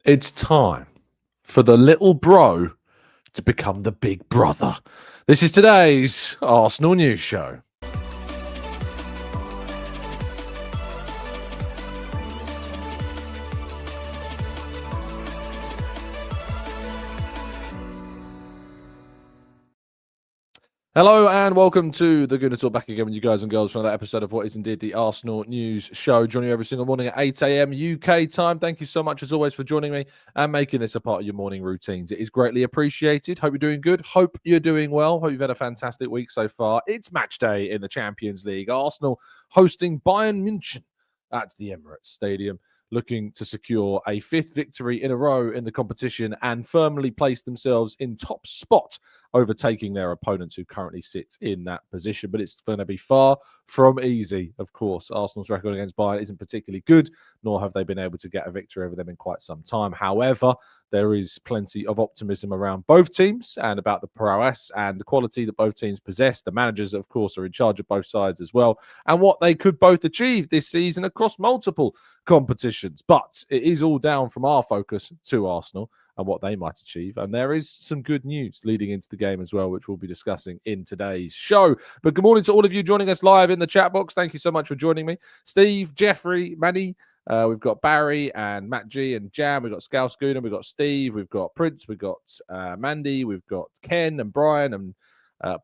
It's time for the little bro to become the big brother. This is today's Arsenal News Show. Hello and welcome to the Gooner Talk, back again with you guys and girls for another episode of what is indeed the Arsenal News Show. Joining you every single morning at 8 a.m. UK time. Thank you so much as always for joining me and making this a part of your morning routines. It is greatly appreciated. Hope you're doing good. Hope you're doing well. Hope you've had a fantastic week so far. It's match day in the Champions League. Arsenal hosting Bayern Munich at the Emirates Stadium, looking to secure a fifth victory in a row in the competition and firmly place themselves in top spot, overtaking their opponents who currently sit in that position. But it's going to be far from easy, of course. Arsenal's record against Bayern isn't particularly good, nor have they been able to get a victory over them in quite some time. However, there is plenty of optimism around both teams and about the prowess and the quality that both teams possess. The managers, of course, are in charge of both sides as well, and what they could both achieve this season across multiple competitions. But it is all down from our focus to Arsenal and what they might achieve. And there is some good news leading into the game as well, which we'll be discussing in today's show. But good morning to all of you joining us live in the chat box. Thank you so much for joining me. Steve, Jeffrey, Manny, we've got Barry and Matt G and Jam. We've got Scouse Gooner, we've got Steve, we've got Prince, we've got Mandy, we've got Ken and Brian and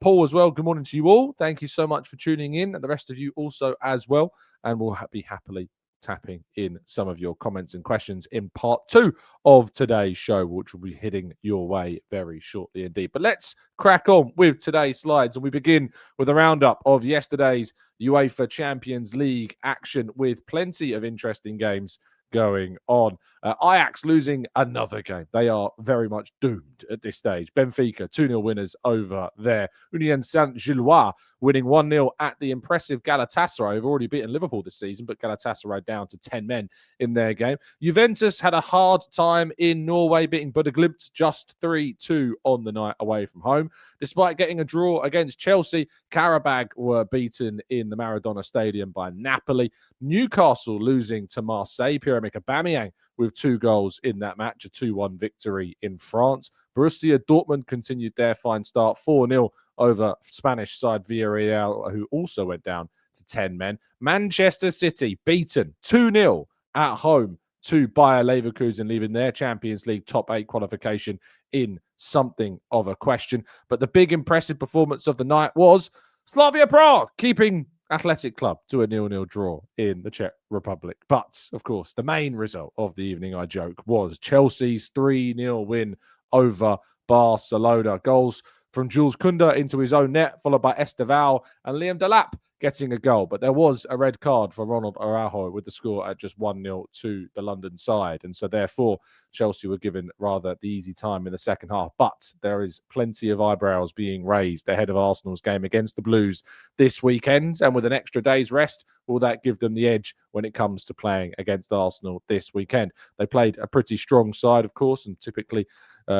Paul as well. Good morning to you all. Thank you so much for tuning in, and the rest of you also as well. And we'll be happily tapping in some of your comments and questions in part 2 of today's show, which will be hitting your way very shortly indeed. But let's crack on with today's slides, and we begin with a roundup of yesterday's UEFA Champions League action with plenty of interesting games going on. Ajax losing another game. They are very much doomed at this stage. Benfica 2-0 winners over there. Union Saint-Gilloise winning 1-0 at the impressive Galatasaray, who've already beaten Liverpool this season, but Galatasaray down to 10 men in their game. Juventus had a hard time in Norway, beating Odegaard just 3-2 on the night away from home. Despite getting a draw against Chelsea, Karabag were beaten in the Maradona Stadium by Napoli. Newcastle losing to Marseille. Pierre-Emerick Aubameyang with 2 goals in that match, a 2-1 victory in France. Borussia Dortmund continued their fine start, 4-0 over Spanish side Villarreal, who also went down to 10 men. Manchester City beaten 2-0 at home to Bayer Leverkusen, leaving their Champions League top 8 qualification in something of a question. But the big impressive performance of the night was Slavia Prague keeping Athletic Club to a 0-0 draw in the Czech Republic. But, of course, the main result of the evening, I joke, was Chelsea's 3-0 win over Barcelona. Goals from Jules Koundé into his own net, followed by Esteval and Liam Delap getting a goal. But there was a red card for Ronald Araujo with the score at just 1-0 to the London side. And so, therefore, Chelsea were given rather the easy time in the second half. But there is plenty of eyebrows being raised ahead of Arsenal's game against the Blues this weekend. And with an extra day's rest, will that give them the edge when it comes to playing against Arsenal this weekend? They played a pretty strong side, of course, and typically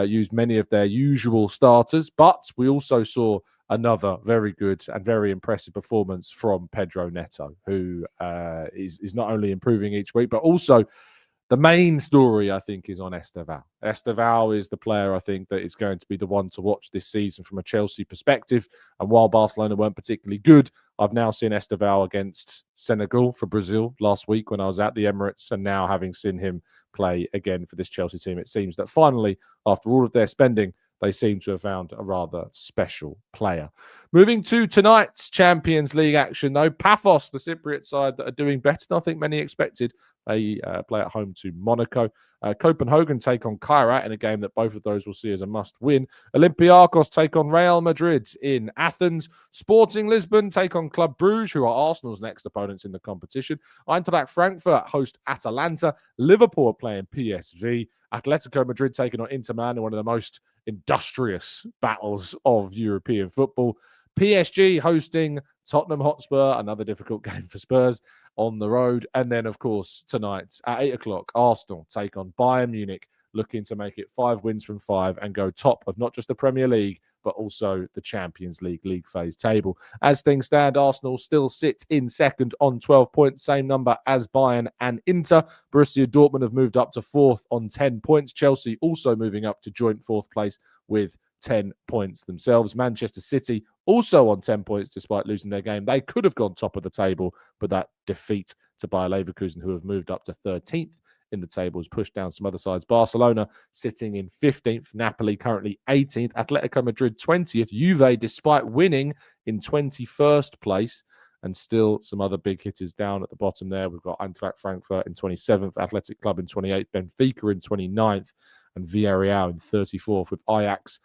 used many of their usual starters. But we also saw another very good and very impressive performance from Pedro Neto, who is not only improving each week, but also the main story, I think, is on Esteval. Esteval is the player, I think, that is going to be the one to watch this season from a Chelsea perspective. And while Barcelona weren't particularly good, I've now seen Esteval against Senegal for Brazil last week when I was at the Emirates, and now having seen him play again for this Chelsea team, it seems that finally, after all of their spending, they seem to have found a rather special player. Moving to tonight's Champions League action, though, Paphos, the Cypriot side that are doing better than I think many expected. They play at home to Monaco. Copenhagen take on Kairat in a game that both of those will see as a must-win. Olympiacos take on Real Madrid in Athens. Sporting Lisbon take on Club Brugge, who are Arsenal's next opponents in the competition. Eintracht Frankfurt host Atalanta. Liverpool are playing PSV. Atletico Madrid taking on Inter Milan in one of the most industrious battles of European football. PSG hosting Tottenham Hotspur, another difficult game for Spurs on the road. And then, of course, tonight at 8 o'clock, Arsenal take on Bayern Munich looking to make it 5 wins from 5 and go top of not just the Premier League, but also the Champions League phase table. As things stand, Arsenal still sit in second on 12 points, same number as Bayern and Inter. Borussia Dortmund have moved up to fourth on 10 points. Chelsea also moving up to joint fourth place with 10 points themselves. Manchester City also on 10 points despite losing their game. They could have gone top of the table, but that defeat to Bayer Leverkusen, who have moved up to 13th in the table, has pushed down some other sides. Barcelona sitting in 15th, Napoli currently 18th, Atletico Madrid 20th, Juve, despite winning, in 21st place, and still some other big hitters down at the bottom there. We've got Eintracht Frankfurt in 27th, Athletic Club in 28th, Benfica in 29th, and Villarreal in 34th, with Ajax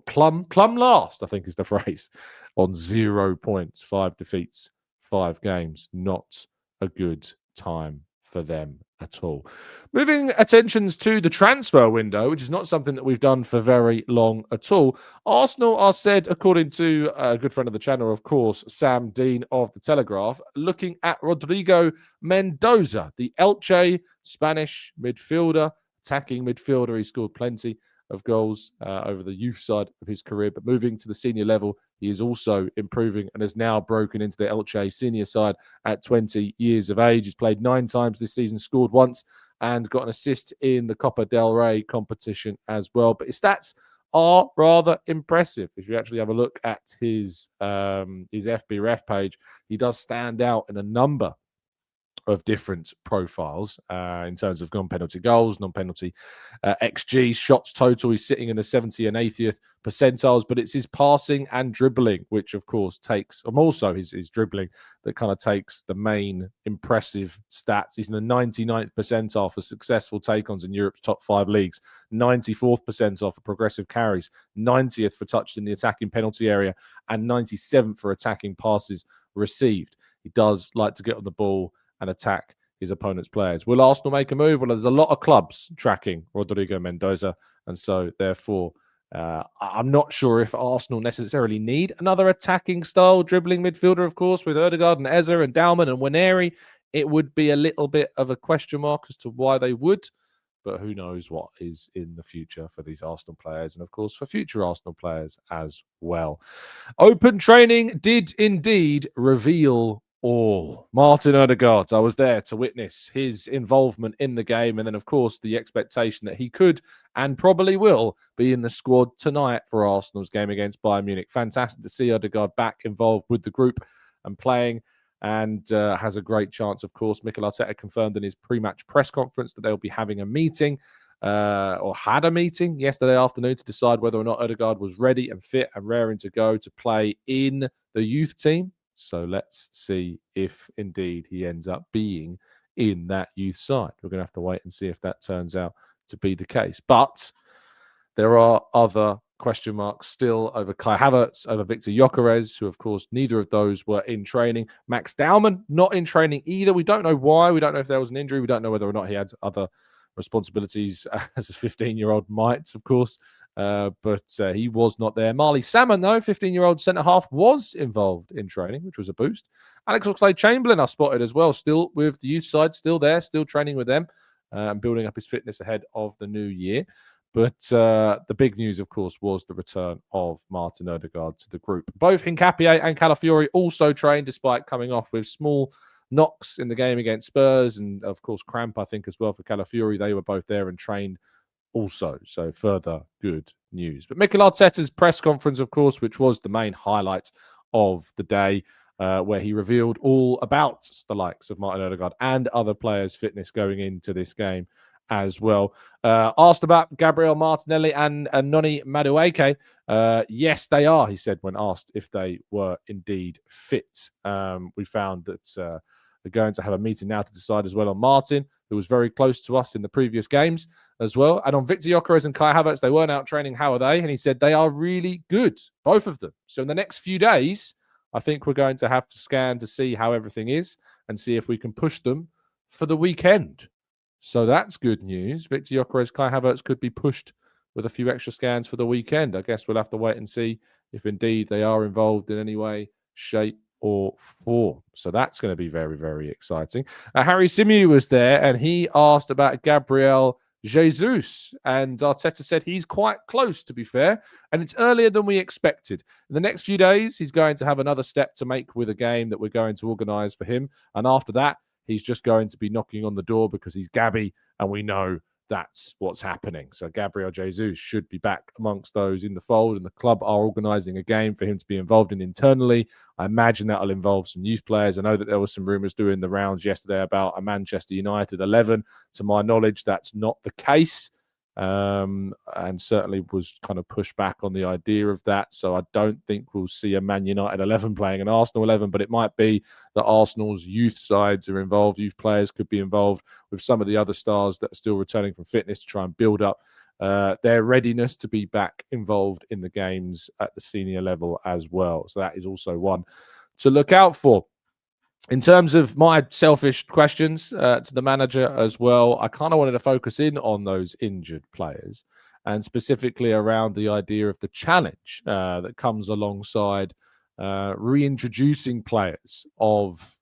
plumb last, I think is the phrase, on 0 points, 5 defeats, 5 games. Not a good time for them at all. Moving attentions to the transfer window, which is not something that we've done for very long at all. Arsenal are said, according to a good friend of the channel, of course, Sam Dean of The Telegraph, looking at Rodrigo Mendoza, the Elche Spanish midfielder, attacking midfielder. He scored plenty of goals over the youth side of his career, but moving to the senior level, he is also improving and has now broken into the Elche senior side at 20 years of age. He's played 9 times this season, scored once, and got an assist in the Copa del Rey competition as well. But his stats are rather impressive. If you actually have a look at his FBref page, he does stand out in a number of different profiles in terms of non-penalty goals, non-penalty XG, shots total. He's sitting in the 70th and 80th percentiles, but it's his passing and dribbling, which of course takes, and also his dribbling, that kind of takes the main impressive stats. He's in the 99th percentile for successful take-ons in Europe's top 5 leagues, 94th percentile for progressive carries, 90th for touches in the attacking penalty area, and 97th for attacking passes received. He does like to get on the ball and attack his opponent's players. Will Arsenal make a move? Well, there's a lot of clubs tracking Rodrigo Mendoza, and so therefore I'm not sure if Arsenal necessarily need another attacking style dribbling midfielder. Of course, with Odegaard and Eze and Dalman and Waneri, it would be a little bit of a question mark as to why they would, but who knows what is in the future for these Arsenal players, and of course for future Arsenal players as well. Open training did indeed reveal all. Martin Odegaard, I was there to witness his involvement in the game, and then of course the expectation that he could and probably will be in the squad tonight for Arsenal's game against Bayern Munich. Fantastic to see Odegaard back involved with the group and playing, and has a great chance. Of course, Mikel Arteta confirmed in his pre-match press conference that they'll be having a meeting or had a meeting yesterday afternoon to decide whether or not Odegaard was ready and fit and raring to go to play in the youth team. So let's see if indeed he ends up being in that youth side. We're going to have to wait and see if that turns out to be the case. But there are other question marks still over Kai Havertz, over Victor Gyökeres, who, of course, neither of those were in training. Max Dalman, not in training either. We don't know why. We don't know if there was an injury. We don't know whether or not he had other responsibilities as a 15-year-old might, of course. But he was not there. Marley Salmon, though, 15-year-old centre-half, was involved in training, which was a boost. Alex Oxlade-Chamberlain, I spotted as well, still with the youth side, still there, still training with them, and building up his fitness ahead of the new year. But the big news, of course, was the return of Martin Odegaard to the group. Both Hincapié and Calafiori also trained, despite coming off with small knocks in the game against Spurs, and, of course, cramp, I think, as well for Calafiori. They were both there and trained also, so further good news. But Mikel Arteta's press conference, of course, which was the main highlight of the day, where he revealed all about the likes of Martin Odegaard and other players' fitness going into this game as well. Asked about Gabriel Martinelli and Noni Madueke. Yes, they are, he said, when asked if they were indeed fit. We found that they're going to have a meeting now to decide as well on Martin, who was very close to us in the previous games as well. And on Victor Gyökeres and Kai Havertz, they weren't out training. How are they? And he said they are really good, both of them. So in the next few days, I think we're going to have to scan to see how everything is and see if we can push them for the weekend. So that's good news. Victor Gyökeres, Kai Havertz could be pushed with a few extra scans for the weekend. I guess we'll have to wait and see if indeed they are involved in any way, shape, or form. So that's going to be very, very exciting. Harry Symeou was there, and he asked about Gabriel Jesus. And Arteta said he's quite close, to be fair, and it's earlier than we expected. In the next few days, he's going to have another step to make with a game that we're going to organise for him. And after that, he's just going to be knocking on the door because he's Gabby, and we know that's what's happening. So Gabriel Jesus should be back amongst those in the fold, and the club are organising a game for him to be involved in internally. I imagine that'll involve some youth players. I know that there were some rumours doing the rounds yesterday about a Manchester United 11. To my knowledge, that's not the case. And certainly was kind of pushed back on the idea of that. So I don't think we'll see a Man United 11 playing an Arsenal 11, but it might be that Arsenal's youth sides are involved. Youth players could be involved with some of the other stars that are still returning from fitness to try and build up their readiness to be back involved in the games at the senior level as well. So that is also one to look out for. In terms of my selfish questions to the manager as well, I kind of wanted to focus in on those injured players and specifically around the idea of the challenge that comes alongside reintroducing players of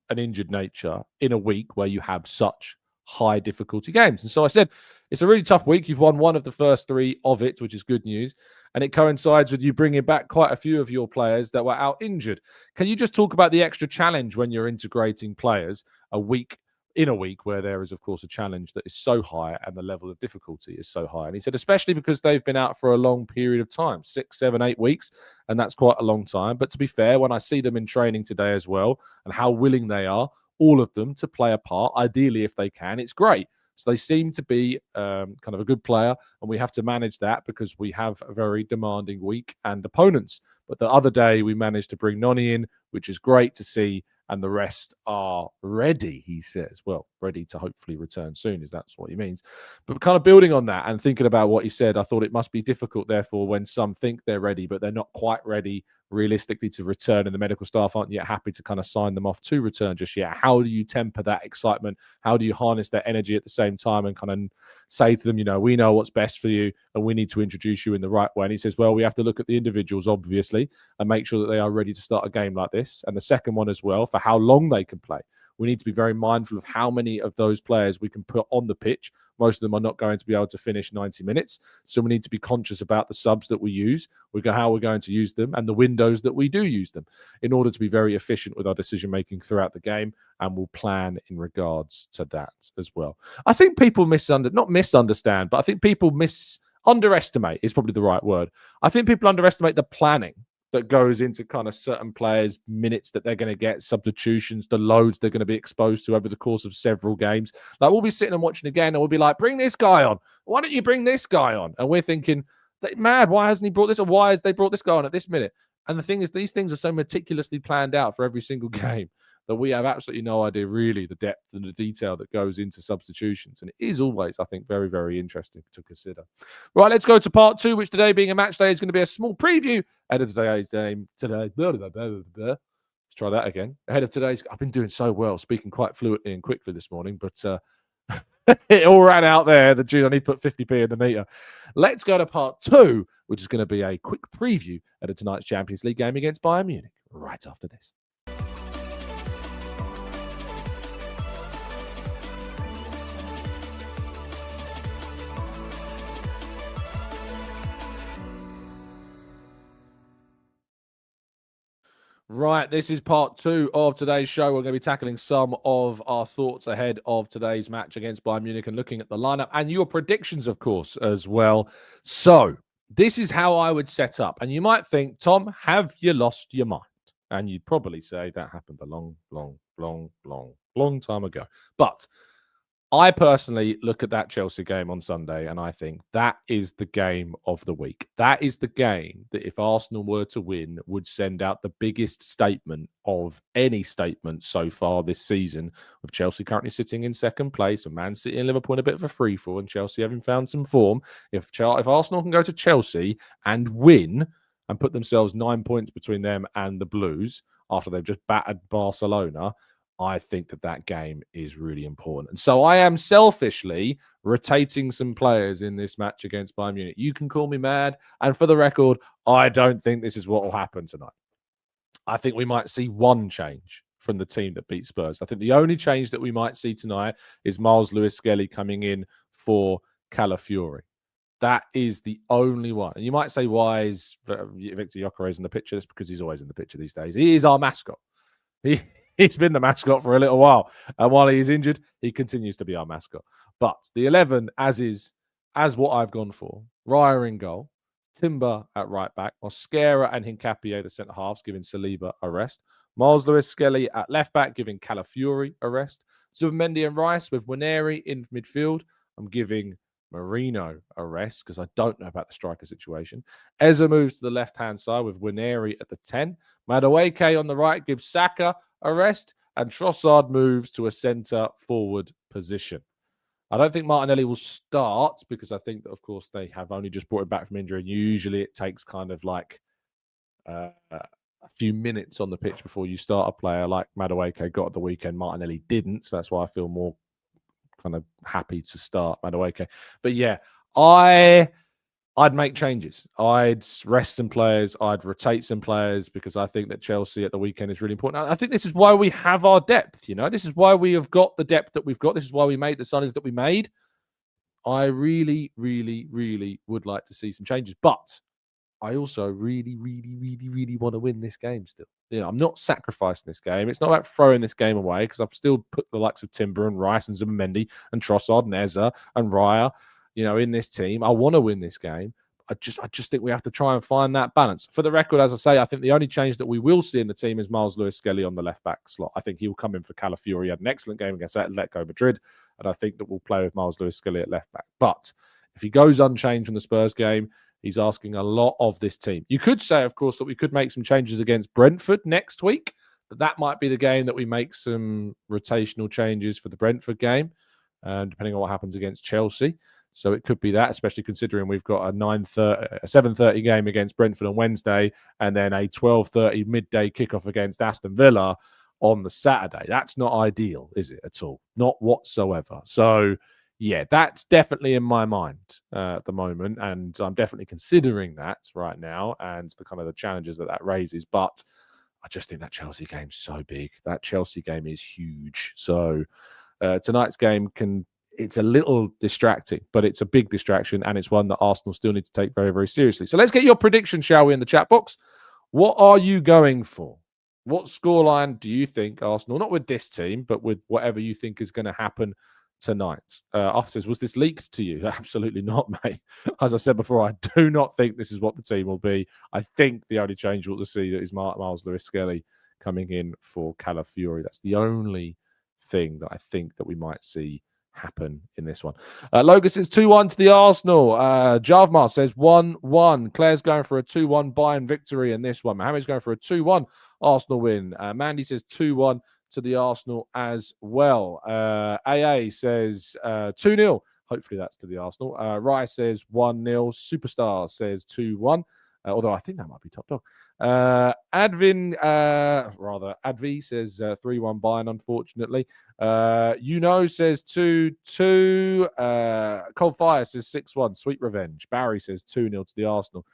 an injured nature in a week where you have such high difficulty games. And so I said, it's a really tough week. You've won one of the first three of it, which is good news. And it coincides with you bringing back quite a few of your players that were out injured. Can you just talk about the extra challenge when you're integrating players in a week where there is, of course, a challenge that is so high and the level of difficulty is so high? And he said, especially because they've been out for a long period of time, 6, 7, 8 weeks, and that's quite a long time. But to be fair, when I see them in training today as well and how willing they are, all of them, to play a part, ideally if they can, it's great. So they seem to be kind of a good player, and we have to manage that because we have a very demanding week and opponents. But the other day we managed to bring Noni in, which is great to see, and the rest are ready, he says. Well, ready to hopefully return soon, is that's what he means. But kind of building on that and thinking about what he said, I thought it must be difficult, therefore, when some think they're ready, but they're not quite ready realistically to return, and the medical staff aren't yet happy to kind of sign them off to return just yet. How do you temper that excitement? How do you harness that energy at the same time and kind of say to them, you know, we know what's best for you and we need to introduce you in the right way? And he says, well, we have to look at the individuals, obviously, and make sure that they are ready to start a game like this. And the second one as well, for how long they can play. We need to be very mindful of how many of those players we can put on the pitch. Most of them are not going to be able to finish 90 minutes. So we need to be conscious about the subs that we use, how we're going to use them, and the windows that we do use them in order to be very efficient with our decision-making throughout the game. And we'll plan in regards to that as well. I think people not misunderstand, but I think people underestimate is probably the right word. I think people underestimate the planning that goes into kind of certain players' minutes that they're going to get, substitutions, the loads they're going to be exposed to over the course of several games. Like, we'll be sitting and watching again, and we'll be like, bring this guy on. Why don't you bring this guy on? And we're thinking, mad, why hasn't he brought this? Or why has they brought this guy on at this minute? And the thing is, these things are so meticulously planned out for every single game that we have absolutely no idea really the depth and the detail that goes into substitutions. And it is always, I think, very, very interesting to consider. Right, let's go to part 2, which today being a match day is going to be a small preview ahead of today's game. Let's try that again. Ahead of today's, I've been doing so well, speaking quite fluently and quickly this morning, but it all ran out there. I need to put 50p in the meter. Let's go to part 2, which is going to be a quick preview at tonight's Champions League game against Bayern Munich right after this. Right, this is part 2 of today's show. We're going to be tackling some of our thoughts ahead of today's match against Bayern Munich and looking at the lineup and your predictions, of course, as well. So, this is how I would set up. And you might think, Tom, have you lost your mind? And you'd probably say that happened a long time ago. But I personally look at that Chelsea game on Sunday and I think that is the game of the week. That is the game that if Arsenal were to win would send out the biggest statement of any statement so far this season, with Chelsea currently sitting in second place and Man City and Liverpool in a bit of a free-fall and Chelsea having found some form. If Arsenal can go to Chelsea and win and put themselves 9 points between them and the Blues after they've just battered Barcelona, I think that game is really important. And so I am selfishly rotating some players in this match against Bayern Munich. You can call me mad. And for the record, I don't think this is what will happen tonight. I think we might see one change from the team that beat Spurs. I think the only change that we might see tonight is Miles Lewis-Skelly coming in for Calafiori. That is the only one. And you might say, why is Victor Gyökeres in the picture? It's because he's always in the picture these days. He is our mascot. He's been the mascot for a little while. And while he's injured, he continues to be our mascot. But the 11, as what I've gone for, Raya in goal, Timber at right back, Mosquera and Hincapié, the centre halves, giving Saliba a rest. Miles Lewis-Skelly at left back, giving Calafiori a rest. Zubimendi and Rice with Waneri in midfield. I'm giving Marino a rest because I don't know about the striker situation. Eza moves to the left-hand side with Waneri at the 10. Madueke on the right gives Saka a rest. And Trossard moves to a centre-forward position. I don't think Martinelli will start because I think that, of course, they have only just brought him back from injury. And usually it takes kind of like a few minutes on the pitch before you start a player like Madueke got at the weekend. Martinelli didn't. So that's why I feel more kind of happy to start Madueke. But yeah, I'd make changes. I'd rest some players. I'd rotate some players because I think that Chelsea at the weekend is really important. I think this is why we have our depth, This is why we have got the depth that we've got. This is why we made the signings that we made. I really, really, really would like to see some changes. But I also really, really, really, really want to win this game still. I'm not sacrificing this game. It's not about throwing this game away because I've still put the likes of Timber and Rice and Zubimendi and Trossard and Eza and Raya in this team. I want to win this game. I just think we have to try and find that balance. For the record, as I say, I think the only change that we will see in the team is Miles Lewis-Skelly on the left-back slot. I think he will come in for Calafiori. He had an excellent game against Atletico Madrid, and I think that we'll play with Miles Lewis-Skelly at left-back. But if he goes unchanged from the Spurs game, he's asking a lot of this team. You could say, of course, that we could make some changes against Brentford next week. That might be the game that we make some rotational changes for the Brentford game, depending on what happens against Chelsea. So it could be that, especially considering we've got a 7:30 game against Brentford on Wednesday and then a 12:30 midday kickoff against Aston Villa on the Saturday. That's not ideal, is it, at all? Not whatsoever. So, yeah, that's definitely in my mind at the moment, and I'm definitely considering that right now and the kind of the challenges that raises. But I just think that Chelsea game's so big. That Chelsea game is huge. So tonight's game it's a little distracting, but it's a big distraction, and it's one that Arsenal still need to take very, very seriously. So let's get your prediction, shall we, in the chat box. What are you going for? What scoreline do you think Arsenal, not with this team, but with whatever you think is going to happen tonight? Arthur says, was this leaked to you? Absolutely not, mate. As I said before, I do not think this is what the team will be. I think the only change we'll see is Miles Lewis-Skelly coming in for Calafiori. That's the only thing that I think that we might see happen in this one. Logan says 2-1 to the Arsenal. Javmar says 1-1. Claire's going for a 2-1 Bayern victory in this one. Mohammed's going for a 2-1 Arsenal win. Mandy says 2-1 to the Arsenal as well. AA says 2-0. Hopefully that's to the Arsenal. Rice says 1-0. Superstar says 2-1. Although I think that might be top dog. Advi says 3-1 Bayern, unfortunately. Says 2-2. Cold Fire says 6-1. Sweet Revenge. Barry says 2-0 to the Arsenal.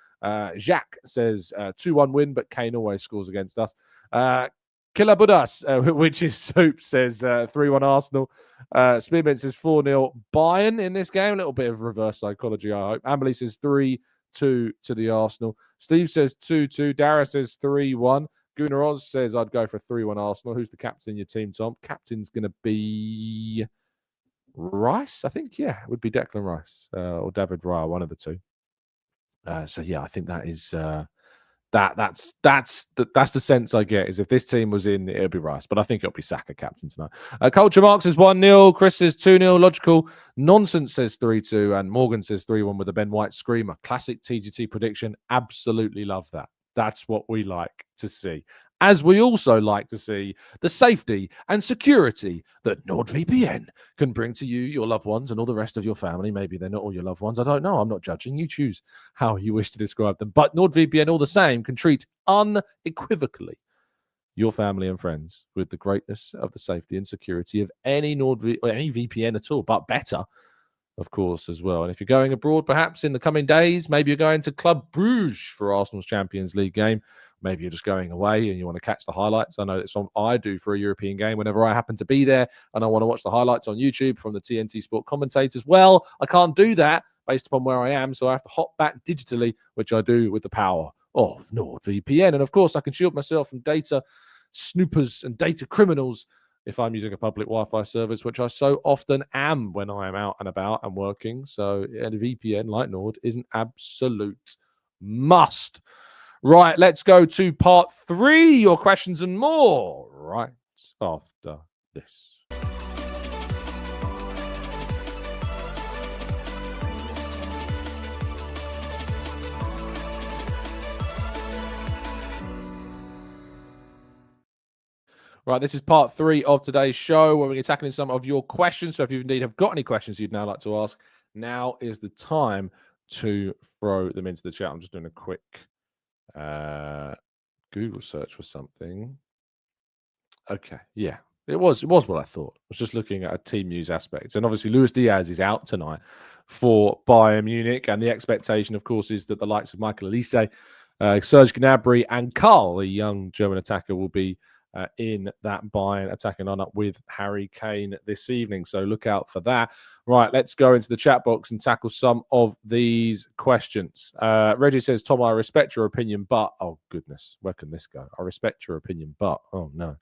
Jacques says 2-1 win, but Kane always scores against us. Killer Buddhas, which is Soup, says 3-1 Arsenal. Spearmint says 4-0 Bayern in this game. A little bit of reverse psychology, I hope. Amberley says 3-2 to the Arsenal. Steve says 2-2. Dara says 3-1. Gooner Oz says I'd go for 3-1 Arsenal. Who's the captain in your team, Tom? Captain's going to be Rice, I think. Yeah, it would be Declan Rice or David Raya, one of the two. So yeah, I think that is that's the sense I get, is if this team was in, it'll be Rice, but I think it'll be Saka captain tonight. Culture Mark says 1-0. Chris says 2-0. Logical Nonsense says 3-2, and Morgan says 3-1 with a Ben White screamer. Classic TGT prediction. Absolutely love that. That's what we like to see. As we also like to see the safety and security that NordVPN can bring to you, your loved ones, and all the rest of your family. Maybe they're not all your loved ones. I don't know. I'm not judging. You choose how you wish to describe them. But NordVPN, all the same, can treat unequivocally your family and friends with the greatness of the safety and security of any VPN at all, but better. of course, as well. And if you're going abroad, perhaps in the coming days, maybe you're going to Club Bruges for Arsenal's Champions League game. Maybe you're just going away and you want to catch the highlights. I know that's what I do for a European game whenever I happen to be there and I want to watch the highlights on YouTube from the TNT Sport commentators. Well, I can't do that based upon where I am, so I have to hop back digitally, which I do with the power of NordVPN. And of course, I can shield myself from data snoopers and data criminals if I'm using a public Wi-Fi service, which I so often am when I am out and about and working. So a VPN like Nord is an absolute must. Right, let's go to part 3, your questions and more, right after this. Right, this is part 3 of today's show where we're tackling some of your questions. So if you indeed have got any questions you'd now like to ask, now is the time to throw them into the chat. I'm just doing a quick Google search for something. Okay, yeah, it was what I thought. I was just looking at a team news aspect. And obviously Luis Diaz is out tonight for Bayern Munich. And the expectation, of course, is that the likes of Michael Olise, Serge Gnabry and Karl, the young German attacker, will be in that Bayern attacking lineup with Harry Kane this evening. So look out for that. Right, let's go into the chat box and tackle some of these questions. Reggie says, Tom, I respect your opinion, but... Oh, goodness. Where can this go? I respect your opinion, but... Oh, no.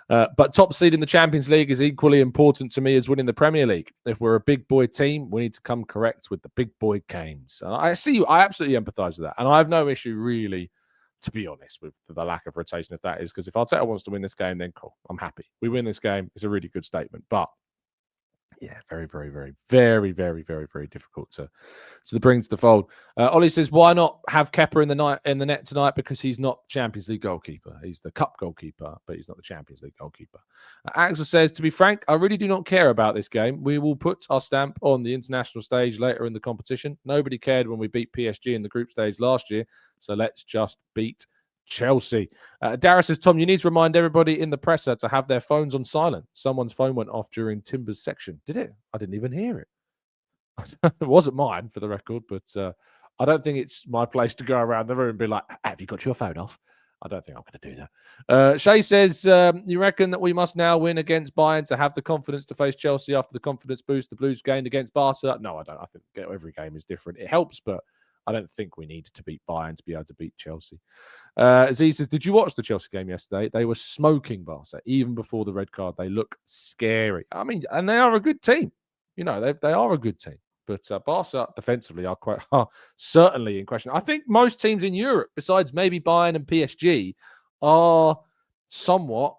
But top seed in the Champions League is equally important to me as winning the Premier League. If we're a big boy team, we need to come correct with the big boy games. And I absolutely empathise with that. And I have no issue, really, to be honest, with the lack of rotation, if that is, because if Arteta wants to win this game, then cool, I'm happy. We win this game, it's a really good statement. But yeah, very, very, very, very, very, very, very difficult to bring to the fold. Ollie says, why not have Kepa in the net tonight? Because he's not the Champions League goalkeeper. He's the cup goalkeeper, but he's not the Champions League goalkeeper. Axel says, to be frank, I really do not care about this game. We will put our stamp on the international stage later in the competition. Nobody cared when we beat PSG in the group stage last year, so let's just beat Chelsea. Dara says, Tom, you need to remind everybody in the presser to have their phones on silent. Someone's phone went off during Timber's section. Did it? I didn't even hear it. It wasn't mine, for the record, but I don't think it's my place to go around the room and be like, have you got your phone off? I don't think I'm going to do that. Shay says, you reckon that we must now win against Bayern to have the confidence to face Chelsea after the confidence boost the Blues gained against Barca? No, I don't. I think every game is different. It helps, but I don't think we need to beat Bayern to be able to beat Chelsea. Z says, did you watch the Chelsea game yesterday? They were smoking Barca. Even before the red card, they look scary. I mean, and they are a good team. You know, they are a good team. But Barca defensively are certainly in question. I think most teams in Europe, besides maybe Bayern and PSG, are somewhat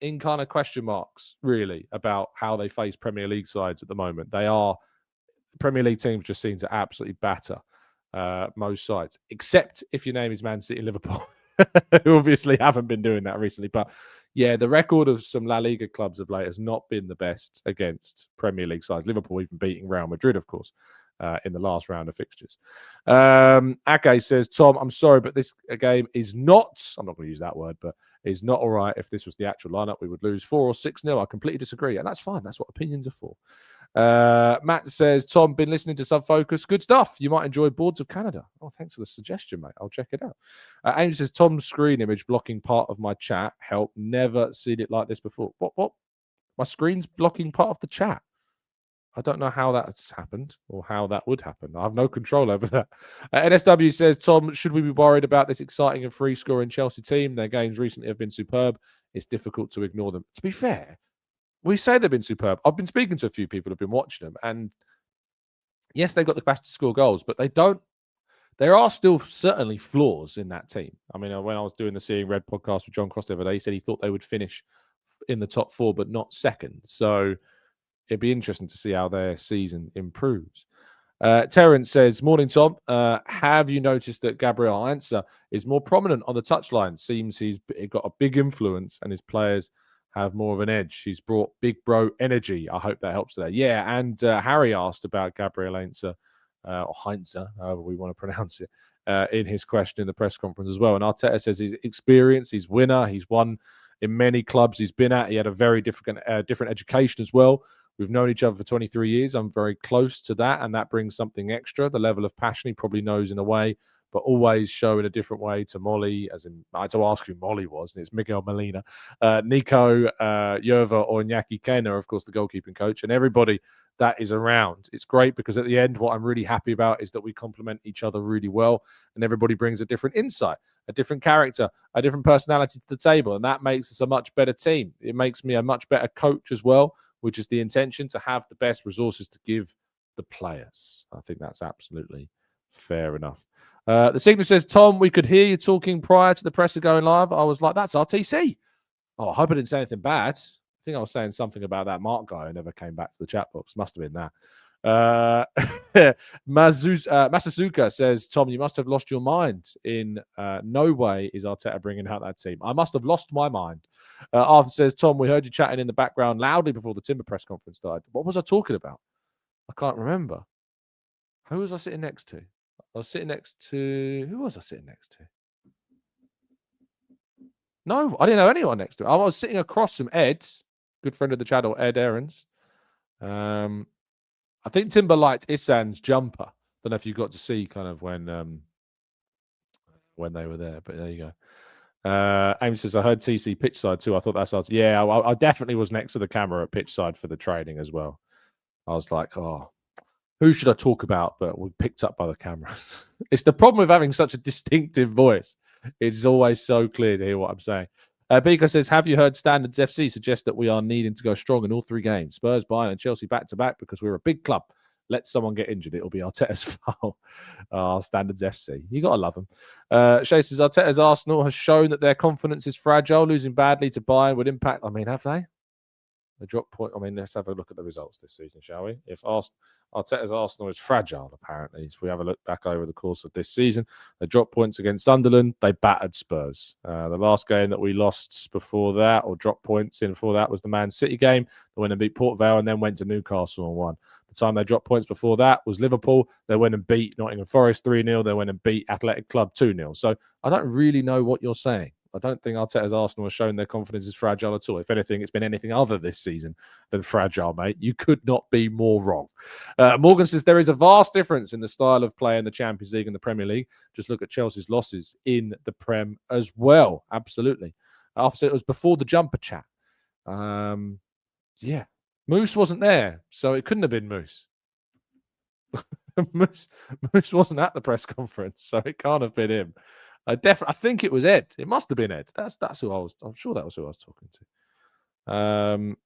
in kind of question marks, really, about how they face Premier League sides at the moment. Premier League teams just seem to absolutely batter most sides, except if your name is Man City, Liverpool, who obviously haven't been doing that recently. But yeah, the record of some La Liga clubs of late has not been the best against Premier League sides. Liverpool even beating Real Madrid, of course, in the last round of fixtures. Ake says, Tom, I'm sorry, but this game is not, I'm not going to use that word, but is not all right. If this was the actual lineup, we would lose 4 or 6-0. I completely disagree. And that's fine. That's what opinions are for. Matt says, Tom, been listening to Subfocus. Good stuff. You might enjoy Boards of Canada. Oh, thanks for the suggestion, mate. I'll check it out. Angel says, Tom's screen image blocking part of my chat. Help. Never seen it like this before. What? My screen's blocking part of the chat. I don't know how that's happened or how that would happen. I have no control over that. NSW says, Tom, should we be worried about this exciting and free-scoring Chelsea team? Their games recently have been superb. It's difficult to ignore them. To be fair, we say they've been superb. I've been speaking to a few people who've been watching them, and yes, they've got the capacity to score goals, but they don't. There are still certainly flaws in that team. I mean, when I was doing the Seeing Red podcast with John Cross the other day, he said he thought they would finish in the top 4, but not second. So it'd be interesting to see how their season improves. Terence says, morning, Tom. Have you noticed that Gabriel Heinze is more prominent on the touchline? Seems he's got a big influence and his players have more of an edge. He's brought big bro energy. I hope that helps today. Yeah, and Harry asked about Gabriel Heinze, or Heinze, however we want to pronounce it, in his question in the press conference as well. And Arteta says he's experienced, he's winner, he's won in many clubs he's been at. He had a very different education as well, We've known each other for 23 years. I'm very close to that, and that brings something extra. The level of passion he probably knows in a way, but always show in a different way to Molly, as in I had to ask who Molly was, and it's Miguel Molina, Nico, Yerva, or Iñaki Kena, of course, the goalkeeping coach, and everybody that is around. It's great because at the end, what I'm really happy about is that we complement each other really well, and everybody brings a different insight, a different character, a different personality to the table, and that makes us a much better team. It makes me a much better coach as well, which is the intention, to have the best resources to give the players. I think that's absolutely fair enough. The signature says, Tom, we could hear you talking prior to the presser going live. I was like, that's RTC. Oh, I hope I didn't say anything bad. I think I was saying something about that Mark guy who never came back to the chat box. Must have been that. Masasuka says, Tom, you must have lost your mind. In no way is Arteta bringing out that team. I must have lost my mind. Arthur says, Tom, we heard you chatting in the background loudly before the Timber press conference started. What was I talking about? I can't remember. Who was I sitting next to? I was sitting next to... Who was I sitting next to? No, I didn't know anyone next to it. I was sitting across from Ed, good friend of the channel, Ed Aarons. I think Timber liked Isan's jumper. Don't know if you got to see kind of when they were there, but there you go. Amy says, I heard TC pitchside too. I thought that's us. Yeah, I definitely was next to the camera at pitchside for the training as well. I was like, oh, who should I talk about? But we picked up by the cameras. It's the problem with having such a distinctive voice. It's always so clear to hear what I'm saying. Biko says, have you heard Standards FC suggest that we are needing to go strong in all 3 games? Spurs, Bayern, and Chelsea back-to-back because we're a big club. Let someone get injured. It'll be Arteta's fault. Standards FC. You got to love them. Shay says, Arteta's Arsenal has shown that their confidence is fragile. Losing badly to Bayern would impact. I mean, have they? The drop point. I mean, let's have a look at the results this season, shall we? If Arteta's Arsenal is fragile, apparently, if we have a look back over the course of this season, they dropped points against Sunderland. They battered Spurs. The last game that we lost before that, or dropped points in before that, was the Man City game. They went and beat Port Vale and then went to Newcastle and won. The time they dropped points before that was Liverpool. They went and beat Nottingham Forest 3-0. They went and beat Athletic Club 2-0. So I don't really know what you're saying. I don't think Arteta's Arsenal has shown their confidence is fragile at all. If anything, it's been anything other this season than fragile, mate. You could not be more wrong. Morgan says, there is a vast difference in the style of play in the Champions League and the Premier League. Just look at Chelsea's losses in the Prem as well. Absolutely. After it was before the jumper chat. Yeah. Moose wasn't there, so it couldn't have been Moose. Moose wasn't at the press conference, so it can't have been him. I think it was Ed. It must have been Ed. That's who I was. I'm sure that was who I was talking to.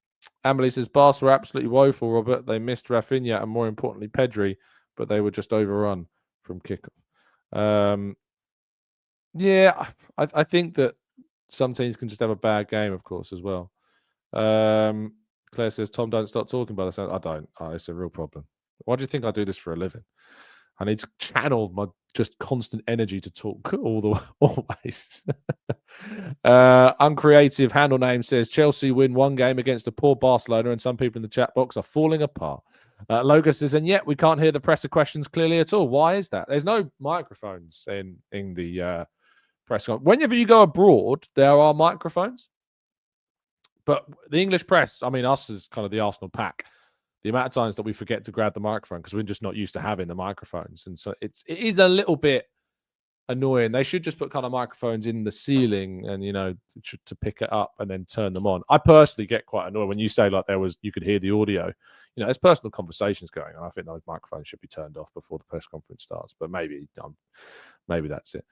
Amelie says, Barca were absolutely woeful, Robert. They missed Rafinha and, more importantly, Pedri, but they were just overrun from kickoff. Yeah, I think that some teams can just have a bad game, of course, as well. Claire says, Tom, don't start talking about this. I don't. It's a real problem. Why do you think I do this for a living? I need to channel my just constant energy to talk always. Uncreative handle name says, Chelsea win 1 game against a poor Barcelona, and some people in the chat box are falling apart. Logan says, and yet we can't hear the presser questions clearly at all. Why is that? There's no microphones in the press conference. Whenever you go abroad, there are microphones. But the English press, I mean, us as kind of the Arsenal pack, the amount of times that we forget to grab the microphone because we're just not used to having the microphones. And so it is a little bit annoying. They should just put kind of microphones in the ceiling and, to pick it up and then turn them on. I personally get quite annoyed when you say like you could hear the audio. There's personal conversations going on. I think those microphones should be turned off before the press conference starts, but maybe that's it.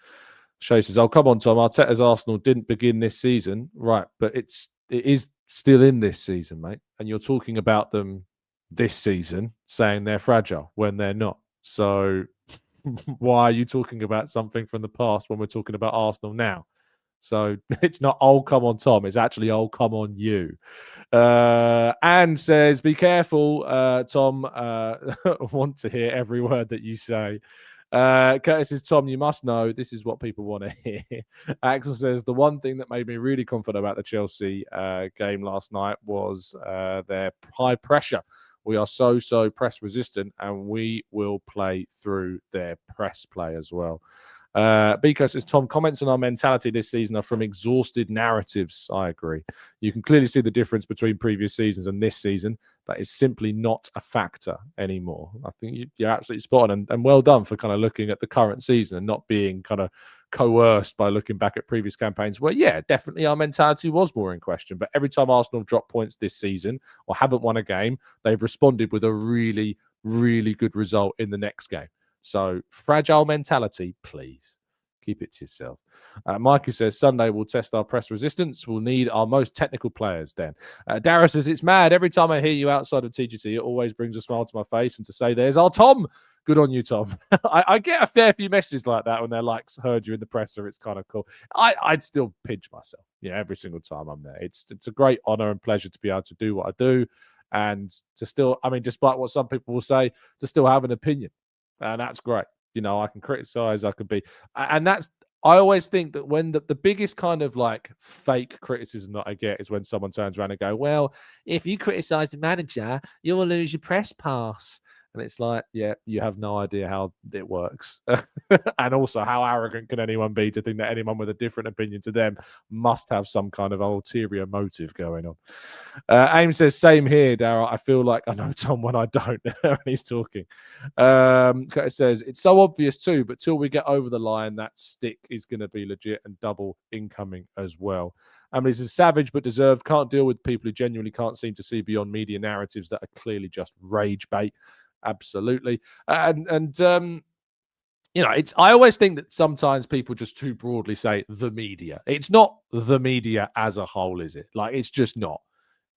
Shay says, oh, come on, Tom. Arteta's Arsenal didn't begin this season. Right, but it is still in this season, mate. And you're talking about them this season saying they're fragile when they're not. So why are you talking about something from the past when we're talking about Arsenal now? So it's not, oh, come on, Tom. It's actually, oh, come on, you. Anne says, be careful, Tom. Want to hear every word that you say. Curtis says, Tom, you must know this is what people want to hear. Axel says, the one thing that made me really confident about the Chelsea game last night was their high pressure. We are so press resistant, and we will play through their press play as well. Biko says, Tom, comments on our mentality this season are from exhausted narratives. I agree. You can clearly see the difference between previous seasons and this season. That is simply not a factor anymore. I think you're absolutely spot on, and well done for kind of looking at the current season and not being kind of coerced by looking back at previous campaigns where, yeah, definitely our mentality was more in question. But every time Arsenal have dropped points this season or haven't won a game, they've responded with a really, really good result in the next game. So fragile mentality, please. Keep it to yourself. Mikey says, Sunday we'll test our press resistance. We'll need our most technical players then. Dara says, it's mad. Every time I hear you outside of TGT, it always brings a smile to my face. And to say, there's our Tom. Good on you, Tom. I get a fair few messages like that when they're like, heard you in the presser. It's kind of cool. I'd still pinch myself, every single time I'm there. It's a great honor and pleasure to be able to do what I do. And to still, despite what some people will say, to still have an opinion. And that's great. I can criticize, I could be. And I always think that when the biggest kind of like fake criticism that I get is when someone turns around and go, well, if you criticize the manager, you will lose your press pass. And it's like, yeah, you have no idea how it works. And also, how arrogant can anyone be to think that anyone with a different opinion to them must have some kind of ulterior motive going on? Aim says, same here, Dara. I feel like I know Tom when I don't. When he's talking. It says, it's so obvious too, but till we get over the line, that stick is going to be legit and double incoming as well. This is savage but deserved. Can't deal with people who genuinely can't seem to see beyond media narratives that are clearly just rage bait. Absolutely. It's I always think that sometimes people just too broadly say the media. It's not the media as a whole, is it? Like, it's just not.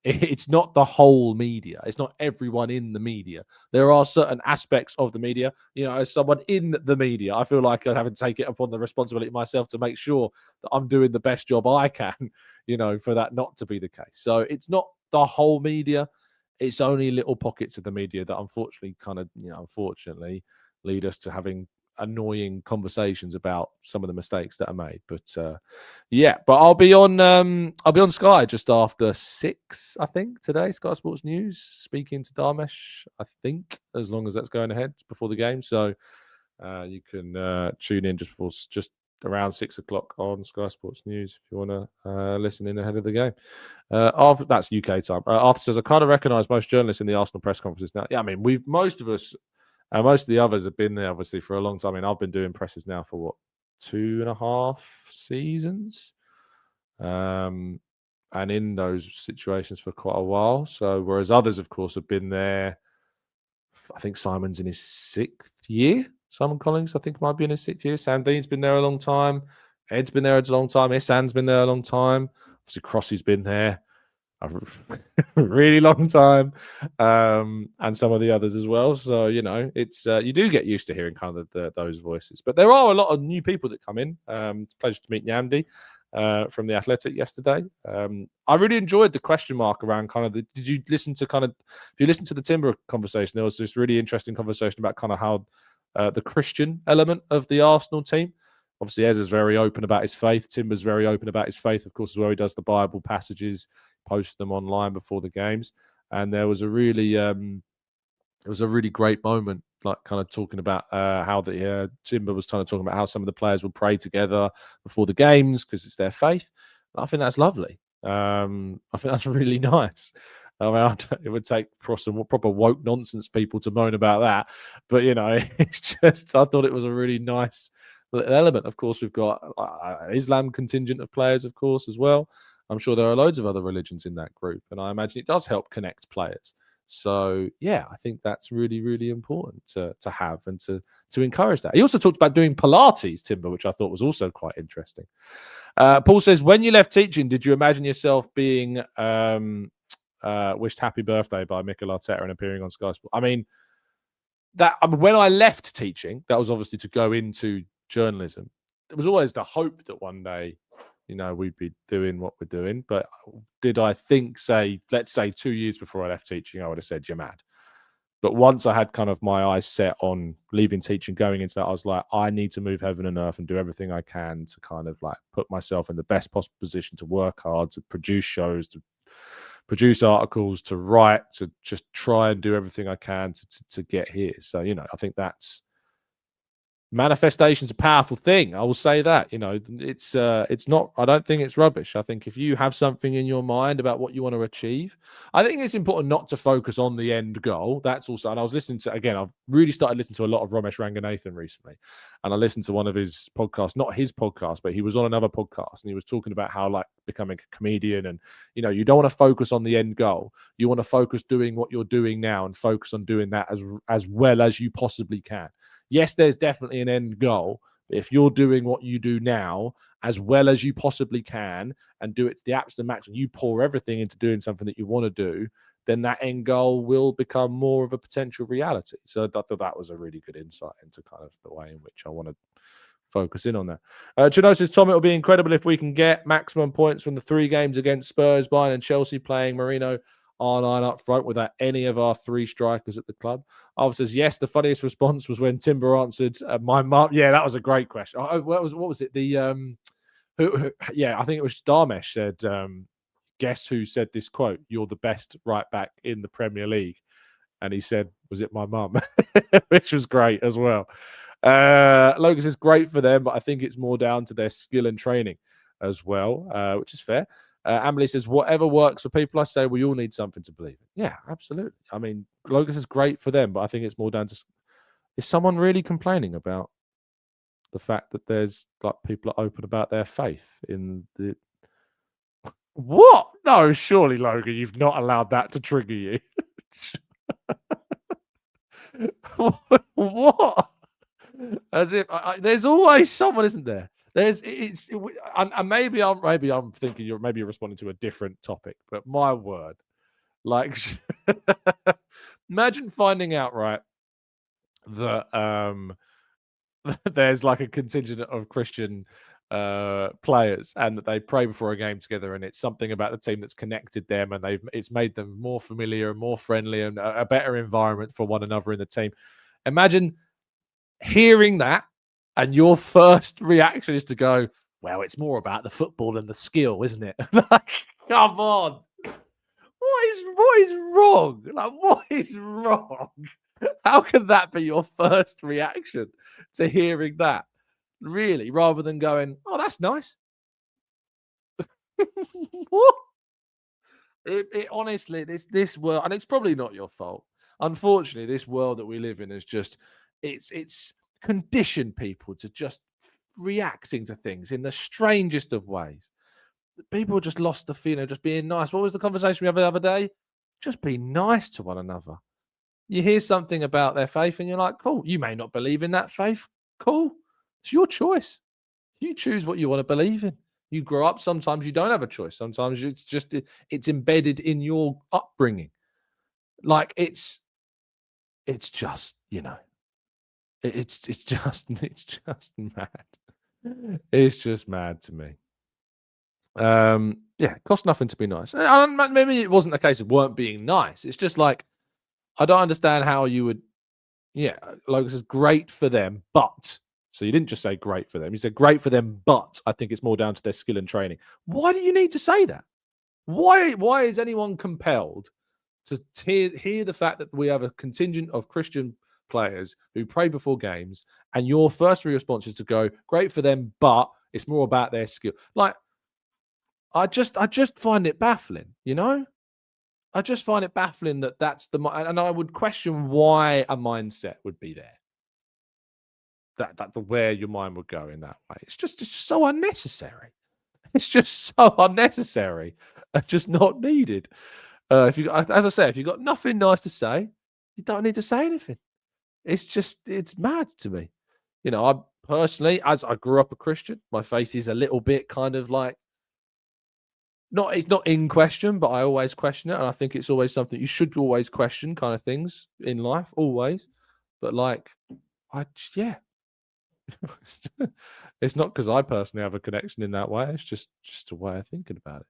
It's not the whole media. It's not everyone in the media. There are certain aspects of the media. As someone in the media, I feel like I haven't taken it upon the responsibility myself to make sure that I'm doing the best job I can, for that not to be the case. So it's not the whole media. It's only little pockets of the media that unfortunately unfortunately lead us to having annoying conversations about some of the mistakes that are made. But I'll be on Sky just after 6, I think, today. Sky Sports News, speaking to Dharmesh, I think, as long as that's going ahead before the game. So you can tune in just around 6 o'clock on Sky Sports News if you want to listen in ahead of the game. That's UK time. Arthur says, I kind of recognise most journalists in the Arsenal press conferences now. Yeah, most of us, most of the others have been there obviously for a long time. I've been doing presses now for 2.5 seasons, and in those situations for quite a while. So whereas others, of course, have been there. I think Simon's in his 6th year. Simon Collins, I think, might be in his 6th year. Sam Dean's been there a long time. Ed's been there a long time. Isan's been there a long time. Obviously, Crossy's been there a really long time, and some of the others as well. So it's you do get used to hearing kind of those voices. But there are a lot of new people that come in. It's a pleasure to meet Nyamdi from The Athletic yesterday. I really enjoyed the question mark around kind of did you listen to if you listen to the Timber conversation, there was this really interesting conversation about kind of how the Christian element of the Arsenal team. Obviously, Ez is very open about his faith. Timber's very open about his faith, of course, as well. He does the Bible passages, posts them online before the games. And there was a really great moment, like kind of talking about how the Timber was kind of talking about how some of the players will pray together before the games because it's their faith. And I think that's lovely. I think that's really nice. It would take some proper woke nonsense people to moan about that. But, it's just, I thought it was a really nice element. Of course, we've got Islam contingent of players, of course, as well. I'm sure there are loads of other religions in that group. And I imagine it does help connect players. So, yeah, I think that's really, really important to have and to encourage that. He also talked about doing Pilates, Timber, which I thought was also quite interesting. Paul says, when you left teaching, did you imagine yourself being wished happy birthday by Mikel Arteta and appearing on Sky Sports? When I left teaching, that was obviously to go into journalism. There was always the hope that one day, we'd be doing what we're doing. But did I think, let's say 2 years before I left teaching, I would have said, you're mad. But once I had kind of my eyes set on leaving teaching, going into that, I was like, I need to move heaven and earth and do everything I can to kind of like put myself in the best possible position to work hard, to produce shows, to produce articles, to write, to just try and do everything I can to get here. So, I think that's manifestation's a powerful thing. I will say that. It's not. I don't think it's rubbish. I think if you have something in your mind about what you want to achieve, I think it's important not to focus on the end goal. That's also. And I was listening to again. I've really started listening to a lot of Ramesh Ranganathan recently, and I listened to one of his podcasts. Not his podcast, but he was on another podcast, and he was talking about how like becoming a comedian, and you don't want to focus on the end goal. You want to focus doing what you're doing now, and focus on doing that as well as you possibly can. Yes, there's definitely an end goal, but if you're doing what you do now as well as you possibly can and do it to the absolute maximum, you pour everything into doing something that you want to do, then that end goal will become more of a potential reality. So I thought that was a really good insight into kind of the way in which I want to focus in on that. Chino says, Tom, it'll be incredible if we can get maximum points from the 3 games against Spurs, Bayern and Chelsea, playing Marino R9 up front without any of our 3 strikers at the club. Alf says, yes, the funniest response was when Timber answered, my mum. Yeah, that was a great question. What was it? I think it was Darmesh said, guess who said this quote? You're the best right back in the Premier League. And he said, was it my mum? Which was great as well. Logan says, great for them, but I think it's more down to their skill and training as well, which is fair. Amberly says, whatever works for people, I say we all need something to believe in. Yeah, absolutely. I mean, Logan is great for them, but I think it's more down to, is someone really complaining about the fact that there's like people are open about their faith in the... What? No, surely, Logan, you've not allowed that to trigger you. What? As if there's always someone, isn't there? And maybe I'm thinking you're responding to a different topic, but my word, like, imagine finding out that there's like a contingent of Christian players and that they pray before a game together, and it's something about the team that's connected them, and it's made them more familiar and more friendly and a better environment for one another in the team. Imagine hearing that, and your first reaction is to go, well, it's more about the football than the skill, isn't it? Like, come on. What is wrong? Like, what is wrong? How can that be your first reaction to hearing that? Really? Rather than going, oh, that's nice. What? It honestly, this world, and it's probably not your fault. Unfortunately, this world that we live in is just, it's condition people to just reacting to things in the strangest of ways. People just lost the feeling of just being nice. What was the conversation we had the other day? Just be nice to one another. You hear something about their faith and you're like, cool, you may not believe in that faith. Cool. It's your choice. You choose what you want to believe in. You grow up. Sometimes you don't have a choice. Sometimes it's embedded in your upbringing. Like it's just, it's just mad. It's just mad to me. It costs nothing to be nice. Maybe it wasn't a case of weren't being nice. It's just like, I don't understand how you would. Yeah, Logan says great for them, but so you didn't just say great for them. You said great for them, but I think it's more down to their skill and training. Why do you need to say that? Why is anyone compelled to hear the fact that we have a contingent of Christian players who pray before games, and your first response is to go, great for them, but it's more about their skill? Like, I just find it baffling, I just find it baffling that that's and I would question why a mindset would be there. That the where your mind would go in that way. It's just so unnecessary. It's just so unnecessary and just not needed. As I say, if you've got nothing nice to say, you don't need to say anything. It's mad to me. I personally, as I grew up a Christian, my faith is a little bit kind of like, it's not in question, but I always question it. And I think it's always something you should always question, kind of things in life, always. But it's not because I personally have a connection in that way. It's just a way of thinking about it.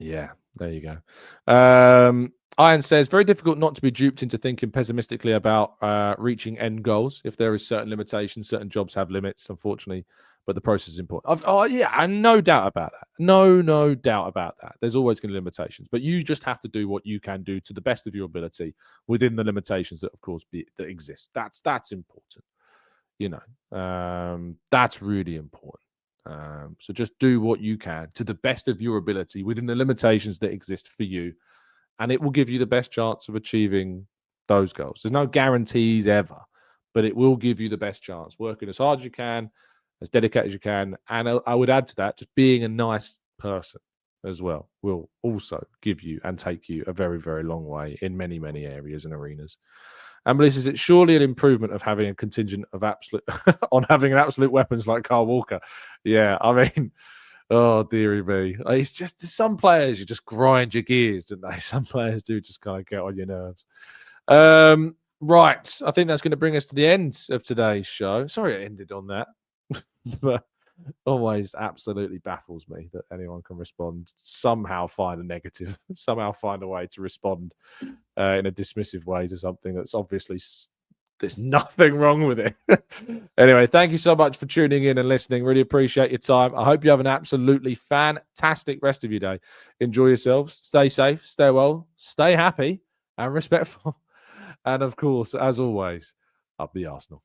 There you go. Iron says, very difficult not to be duped into thinking pessimistically about reaching end goals. If there is certain limitations, certain jobs have limits. Unfortunately, but the process is important. And no doubt about that. No doubt about that. There's always going to be limitations, but you just have to do what you can do to the best of your ability within the limitations that, of course, that exist. That's important. That's really important. So just do what you can to the best of your ability within the limitations that exist for you, and it will give you the best chance of achieving those goals. There's no guarantees ever, but it will give you the best chance. Working as hard as you can, as dedicated as you can, and I would add to that, just being a nice person as well will also give you and take you a very, very long way in many, many areas and arenas. And Melissa says, it's surely an improvement of having a contingent of absolute on having an absolute weapons like Kyle Walker. Yeah, I mean, oh dearie me. It's just some players you just grind your gears, don't they? Some players do just kind of get on your nerves. Right. I think that's going to bring us to the end of today's show. Sorry it ended on that. But always absolutely baffles me that anyone can respond, somehow find a negative, somehow find a way to respond in a dismissive way to something that's obviously there's nothing wrong with it. Anyway, thank you so much for tuning in and listening. Really appreciate your time. I hope you have an absolutely fantastic rest of your day. Enjoy yourselves. Stay safe, stay well, stay happy and respectful. And of course, as always, up the Arsenal.